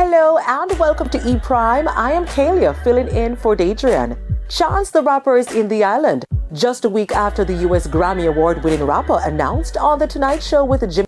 Hello and welcome to E Prime. I am Kalia, filling in for Dadrian. Chance the Rapper is in the island. Just a week after the US Grammy Award-winning rapper announced on The Tonight Show with Jamaica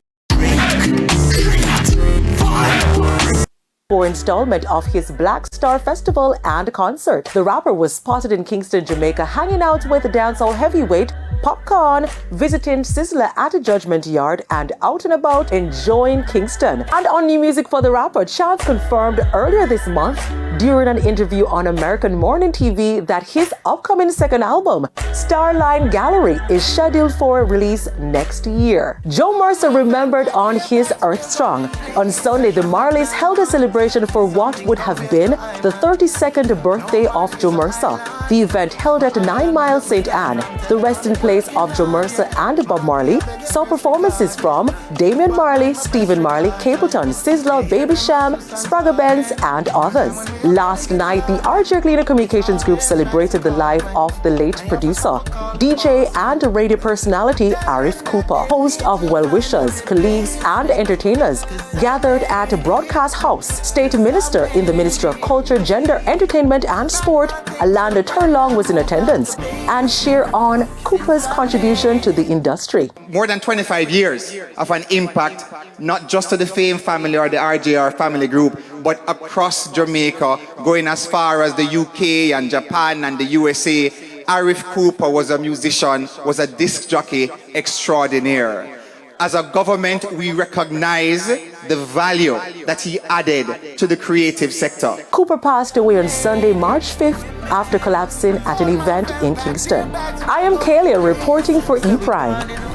for installment of his Black Star Festival and concert. The rapper was spotted in Kingston, Jamaica, hanging out with dancehall heavyweight Popcorn, visiting Sizzler at a Judgment Yard, and out and about enjoying Kingston. And on new music for the rapper, Chance confirmed earlier this month during an interview on American Morning TV that his upcoming second album, Starline Gallery, is scheduled for release next year. Joe Mercer remembered on his Earth Strong. On Sunday, the Marleys held a celebration for what would have been the 32nd birthday of Joe Mercer. The event, held at 9 Mile St. Anne, the resting place of Joe Mercer and Bob Marley, saw performances from Damian Marley, Stephen Marley, Capleton, Sizzler, Baby Sham, Spragga Benz, and others. Last night, the RJ Cleaner Communications Group celebrated the life of the late producer, DJ, and radio personality Arif Cooper. Host of Well Wishers, colleagues, and entertainers gathered at Broadcast House. State Minister in the Ministry of Culture, Gender, Entertainment, and Sport, Alanda Turlong, was in attendance and shared on Cooper's contribution to the industry. More than 25 years of an impact, not just to the Fame family or the RJR family group, but across Jamaica, going as far as the UK and Japan and the USA. Arif Cooper was a musician, was a disc jockey extraordinaire. As a government, we recognize the value that he added to the creative sector. Cooper passed away on Sunday, March 5th, after collapsing at an event in Kingston. I am Kalia, reporting for E Prime.